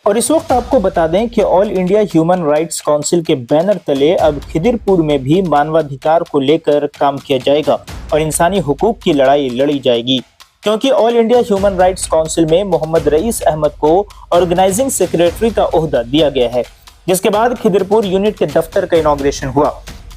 और इस वक्त आपको बता दें कि all India human rights council के बैनर तले अब खिदिरपुर में भी मानवाधिकार को लेकर काम किया जाएगा और इंसानी हुकूक की लड़ाई लड़ी जाएगी, क्योंकि all India human rights council में मोहम्मद रईस अहमद को ऑर्गेनाइजिंग सेक्रेटरी का ओहदा दिया गया है, जिसके बाद खिदिरपुर यूनिट के दफ्तर का इनॉग्रेशन हुआ।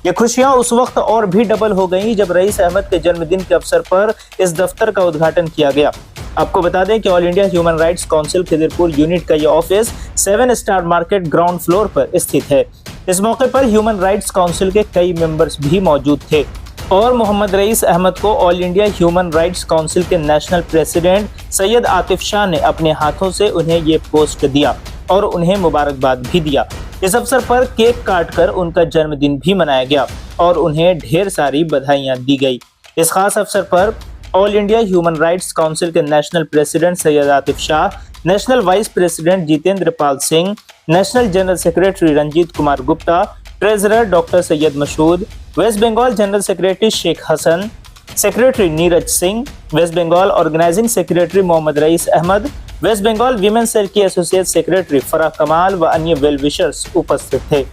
ये खुशियां उस वक्त और भी डबल हो गईं जब रईस अहमद के जन्मदिन के अवसर पर इस दफ्तर का उद्घाटन किया गया। आपको बता दें कि all India human rights council Khidirpur unit का ये office 7 star market ground floor पर स्थित है। इस मौके पर ह्यूमन राइट्स काउंसिल के कई मेंबर्स भी मौजूद थे और मोहम्मद रईस अहमद को all India human rights council के नेशनल प्रेसिडेंट सैयद आतिफ शाह ने अपने हाथों से उन्हें ये पोस्ट दिया और उन्हें मुबारकबाद भी दिया। इस अवसर पर केक काटकर उनका जन्मदिन भी मनाया गया और उन्हें ढेर सारी बधाइयां दी गई। इस खास अवसर पर all India human rights council के national president Syed Atif Shah, national vice president Jitendra Pal Singh, national general secretary Ranjit Kumar Gupta, treasurer doctor Syed Masood, West Bengal general secretary Sheikh Hasan, secretary Neeraj Singh, West Bengal organising secretary Mohammad Rais Ahmad, West Bengal women cell की एसोसिएट सेक्रेटरी फराह कमाल व अन्य वेल विशर्स उपस्थित थे।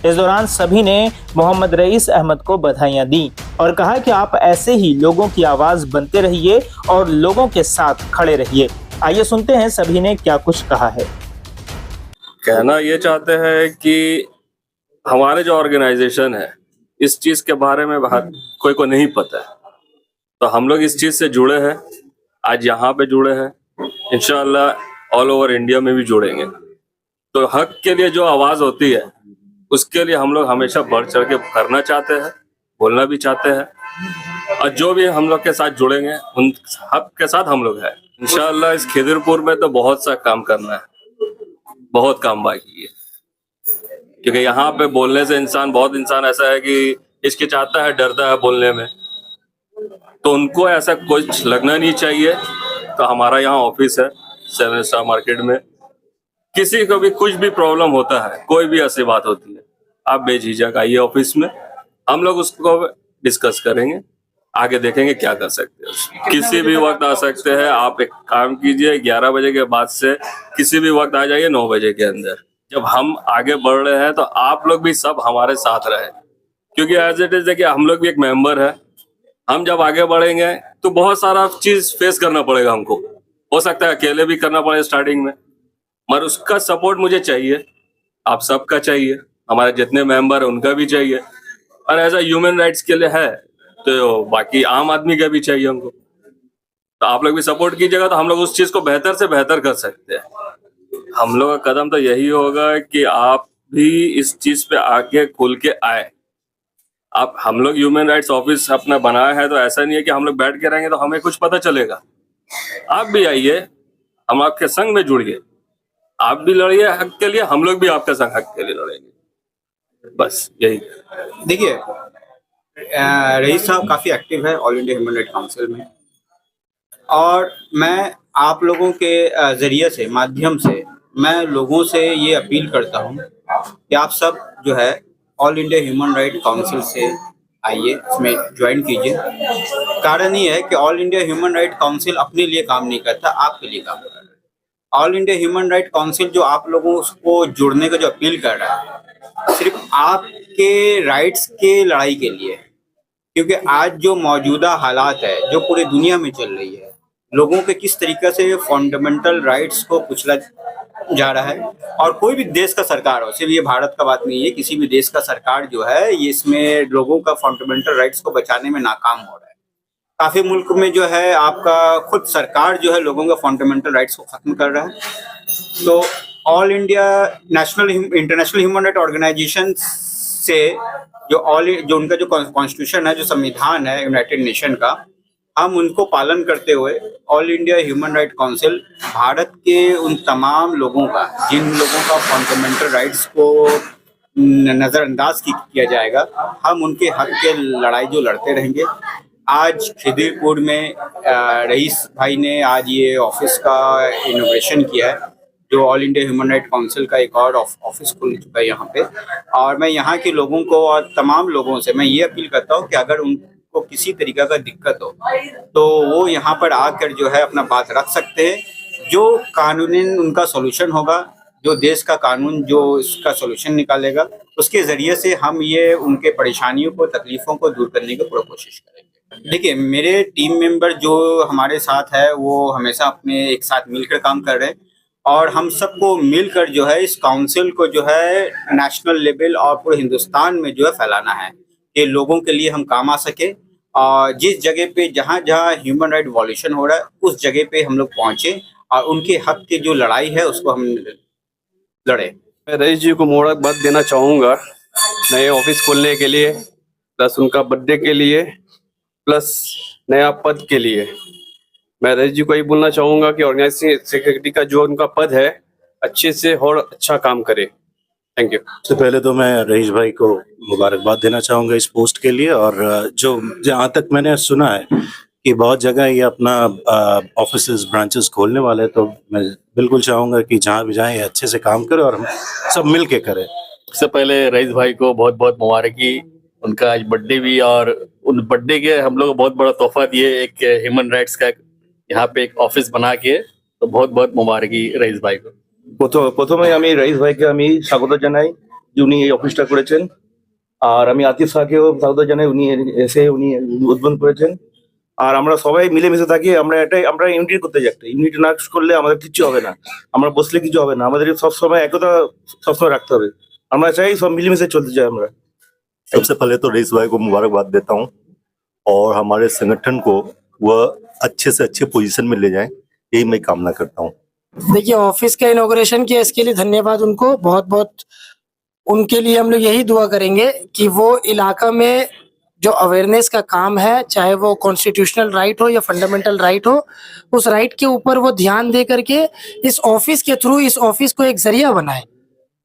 इस दौरान सभी ने मोहम्मद रईस अहमद को बधाइयां दी और कहा कि आप ऐसे ही लोगों की आवाज बनते रहिए और लोगों के साथ खड़े रहिए। आइए सुनते हैं सभी ने क्या कुछ कहा है। कहना ये चाहते हैं कि हमारे जो ऑर्गेनाइजेशन है इस चीज के बारे में कोई को नहीं पता है, तो हम लोग इस चीज से जुड़े हैं। आज यहाँ पे जुड़े हैं, इंशाअल्लाह ऑल ओवर इंडिया में भी जुड़ेंगे। तो हक के लिए जो आवाज होती है उसके लिए हम लोग हमेशा बढ़ चढ़ के करना चाहते हैं, बोलना भी चाहते हैं, और जो भी हम लोग के साथ जुड़ेंगे उन हक के साथ हम लोग हैं। इंशाअल्लाह इस खिदिरपुर में तो बहुत सा काम करना है, बहुत काम बाकी है, क्योंकि यहाँ पे बोलने से बहुत इंसान ऐसा है कि हिचकिचाता है, डरता है बोलने में, तो उनको ऐसा कुछ लगना नहीं चाहिए। तो हमारा यहाँ ऑफिस है 7 स्टार मार्केट में, किसी को भी कुछ भी प्रॉब्लम होता है, कोई भी ऐसी बात होती है, आप बेझिझक आइए ऑफिस में, हम लोग उसको डिस्कस करेंगे, आगे देखेंगे क्या कर सकते हैं। किसी भी वक्त आ सकते हैं। आप एक काम कीजिए, 11 बजे के बाद से किसी भी वक्त आ जाइए, 9 बजे के अंदर। जब हम आगे बढ़ रहे हैं तो आप लोग भी सब हमारे साथ रहे, क्योंकि एज इट इज देखिए हम लोग भी एक मेंबर है। हम जब आगे बढ़ेंगे तो बहुत सारा चीज फेस करना पड़ेगा हमको, हो सकता है अकेले भी करना पड़े स्टार्टिंग में, मगर उसका सपोर्ट मुझे चाहिए, आप सबका चाहिए, हमारे जितने मेंबर है उनका भी चाहिए, और एज अ ह्यूमन राइट्स के लिए है तो बाकी आम आदमी का भी चाहिए हमको। तो आप लोग भी सपोर्ट कीजिएगा तो हम लोग उस चीज को बेहतर से बेहतर कर सकते हैं। हम लोग का कदम तो यही होगा कि आप भी इस चीज पे आगे खुल के आए। आप हम लोग ह्यूमन राइट्स ऑफिस अपना बनाया है, तो ऐसा नहीं है कि हम लोग बैठ के रहेंगे तो हमें कुछ पता चलेगा। आप भी आइए, हम आपके संग में जुड़िए, आप भी लड़िए हक के लिए, हम लोग भी आपके संग हक के लिए लड़ेंगे। बस यही। देखिए, रईस साहब काफ़ी एक्टिव है all India human right council में, और मैं आप लोगों के ज़रिए से, माध्यम से मैं लोगों से ये अपील करता हूँ कि आप सब जो है all India human right council से आइए, इसमें ज्वाइन कीजिए। कारण ये है कि all India human right council अपने लिए काम नहीं करता, आपके लिए काम करता है। All India human right council जो आप लोगों को जुड़ने का जो अपील कर रहा है, सिर्फ आपके राइट्स के लड़ाई के लिए, क्योंकि आज जो मौजूदा हालात है जो पूरी दुनिया में चल रही है, लोगों के किस तरीके से फंडामेंटल राइट्स को कुचला जा रहा है, और कोई भी देश का सरकार हो, सिर्फ ये भारत का बात नहीं है, किसी भी देश का सरकार जो है ये इसमें लोगों का फंडामेंटल राइट्स को बचाने में नाकाम हो रहा है। काफ़ी मुल्क में जो है आपका खुद सरकार जो है लोगों का फंडामेंटल राइट्स को ख़त्म कर रहा है। तो all India international human right organisation से जो उनका जो कॉन्स्टिट्यूशन है, जो संविधान है यूनाइटेड नेशन का, हम उनको पालन करते हुए all India human right council Bharat के उन तमाम लोगों का, जिन लोगों का फंडामेंटल राइट्स को नज़रअंदाज किया जाएगा, हम उनके हक के लड़ाई जो लड़ते रहेंगे। आज खिदिरपुर में रईस भाई ने आज ये ऑफिस का इनोग्रेशन किया है, जो all India human right council का एक और ऑफिस खुल चुका है यहाँ पे। और मैं यहाँ के लोगों को और तमाम लोगों से मैं ये अपील करता हूँ कि अगर उनको किसी तरीके का दिक्कत हो तो वो यहाँ पर आकर जो है अपना बात रख सकते हैं। जो कानूनन उनका सॉल्यूशन होगा, जो देश का कानून जो इसका सॉल्यूशन निकालेगा, उसके ज़रिए से हम ये उनके परेशानियों को, तकलीफ़ों को दूर करने की पूरा कोशिश करेंगे। देखिए, मेरे टीम मेंबर जो हमारे साथ है वो हमेशा अपने एक साथ मिलकर काम कर रहे हैं और हम सबको मिलकर जो है इस काउंसिल को जो है नेशनल लेवल और पूरे हिंदुस्तान में जो है फैलाना है कि लोगों के लिए हम काम आ सके और जिस जगह पे जहाँ जहाँ ह्यूमन राइट वॉल्यूशन हो रहा है उस जगह पे हम लोग पहुँचे और उनके हक की जो लड़ाई है उसको हम लड़े। मैं रईस जी को मुबारकबाद देना चाहूँगा नए ऑफिस खोलने के लिए, प्लस उनका बर्थडे के लिए, प्लस नया पद के लिए। मैं रईस जी को यही बोलना चाहूँगा कि ऑर्गेनाइजिंग सेक्रेटरी का जो उनका पद है अच्छे से और अच्छा काम करे। Thank you. सबसे पहले तो मैं रईस भाई को मुबारकबाद देना चाहूँगा इस पोस्ट के लिए, और जो जहाँ तक मैंने सुना है कि बहुत जगह ये अपना ऑफिसेज ब्रांचेस खोलने वाले हैं, तो मैं बिल्कुल चाहूँगा कि जहाँ भी जाएं अच्छे से काम करें और हम सब मिल के करें। सबसे पहले रईस भाई को बहुत बहुत मुबारकी, उनका आज बर्थडे भी, और उन बर्थडे के हम लोग बहुत बड़ा तोहफा दिए एक ह्यूमन राइट्स का यहाँ पे एक ऑफिस बना के, तो बहुत बहुत मुबारकी रईस भाई को। প্রথমে আমি রাইস ভাইকে আমি স্বাগত জানাই যে উনি এই অফিসটা করেছেন, আর আমি আতিফ শাহকেও স্বাগত জানাই, উনি এসে উনি উদ্বোধন করেছেন। আর আমরা সবাই মিলেমিশে থাকি, আমরা ইউনিটি করতে যাই, একটা ইউনিটি না করলে আমাদের কিছু হবে না, আমরা বসলে কিছু হবে না, আমাদের সবসময় একতা সবসময় রাখতে হবে, আমরা চাই সব মিলেমিশে চলতে চাই আমরা। सबसे पहले तो रईस भाई को मुबारकबाद देता हूँ और हमारे संगठन को वह अच्छे से अच्छे पोजीशन में ले जाएं, यही मैं कामना करता हूँ। देखिए, ऑफिस का इनॉग्रेशन किया, इसके लिए धन्यवाद उनको, बहुत बहुत उनके लिए हम लोग यही दुआ करेंगे कि वो इलाका में जो अवेयरनेस का काम है, चाहे वो कॉन्स्टिट्यूशनल राइट हो या फंडामेंटल राइट हो, उस राइट के ऊपर वो ध्यान दे करके इस ऑफिस के थ्रू इस ऑफिस को एक जरिया बनाए।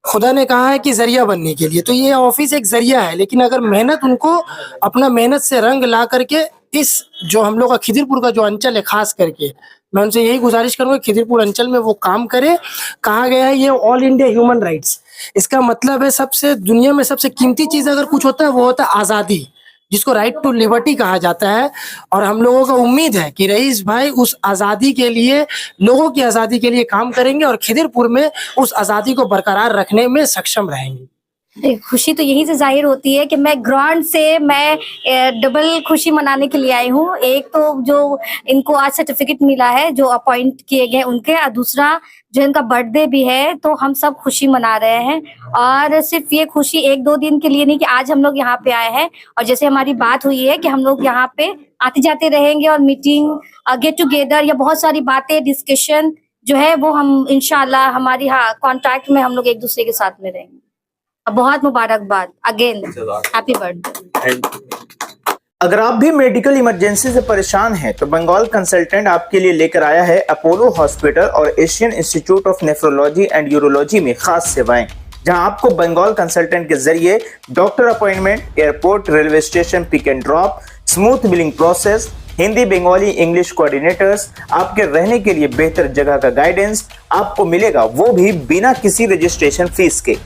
खुदा ने कहा है कि जरिया बनने के लिए, तो ये ऑफिस एक जरिया है, लेकिन अगर मेहनत उनको अपना मेहनत से रंग ला करके इस जो हम लोग का खिदिरपुर का जो अंचल है खास करके, मैं उनसे यही गुजारिश करूंगा खिदिरपुर अंचल में वो काम करे। कहा गया है ये ऑल इंडिया ह्यूमन राइट्स, इसका मतलब है सबसे दुनिया में सबसे कीमती चीज अगर कुछ होता है वो होता है आज़ादी, जिसको राइट टू लिबर्टी कहा जाता है। और हम लोगों को उम्मीद है कि रईस भाई उस आज़ादी के लिए, लोगों की आज़ादी के लिए काम करेंगे और खिदिरपुर में उस आज़ादी को बरकरार रखने में सक्षम रहेंगे। खुशी तो यही से जाहिर होती है कि मैं ग्राउंड से मैं डबल खुशी मनाने के लिए आई हूँ। एक तो जो इनको आज सर्टिफिकेट मिला है जो अपॉइंट किए गए उनके, और दूसरा जो इनका बर्थडे भी है, तो हम सब खुशी मना रहे हैं। और सिर्फ ये खुशी एक दो दिन के लिए नहीं कि आज हम लोग यहाँ पे आए हैं, और जैसे हमारी बात हुई है कि हम लोग यहाँ पे आते जाते रहेंगे और मीटिंग, गेट टुगेदर या बहुत सारी बातें, डिस्कशन जो है वो हम इंशाल्लाह हमारी कॉन्टैक्ट में हम लोग एक दूसरे के साथ में रहेंगे। बहुत मुबारकबाद अगेन, हैप्पी बर्थडे। अगर आप भी मेडिकल इमरजेंसी से परेशान हैं तो बंगाल कंसल्टेंट आपके लिए लेकर आया है अपोलो हॉस्पिटल और Asian institute of nephrology and urology में खास सेवाएं, जहां आपको बंगाल कंसल्टेंट के जरिए doctor appointment, airport, railway station pick and drop, smooth billing process, Hindi, Bengali, English coordinators, आपके रहने के लिए बेहतर जगह का गाइडेंस आपको मिलेगा, वो भी बिना किसी रजिस्ट्रेशन फीस के।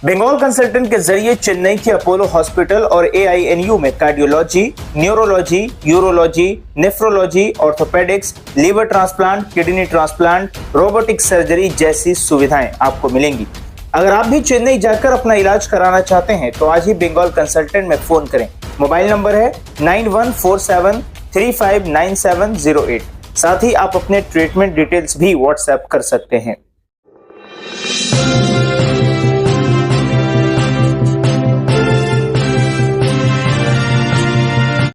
बंगाल कंसल्टेंट के जरिए चेन्नई के अपोलो हॉस्पिटल और AINU में cardiology, neurology, urology, nephrology, orthopaedics, liver transplant, kidney transplant, robotic surgery जैसी सुविधाएं आपको मिलेंगी। अगर आप भी चेन्नई जाकर अपना इलाज कराना चाहते हैं तो आज ही बंगाल कंसल्टेंट में फोन करें। मोबाइल नंबर है 9147359708। साथ ही आप अपने ट्रीटमेंट डिटेल्स भी व्हाट्सएप कर सकते हैं।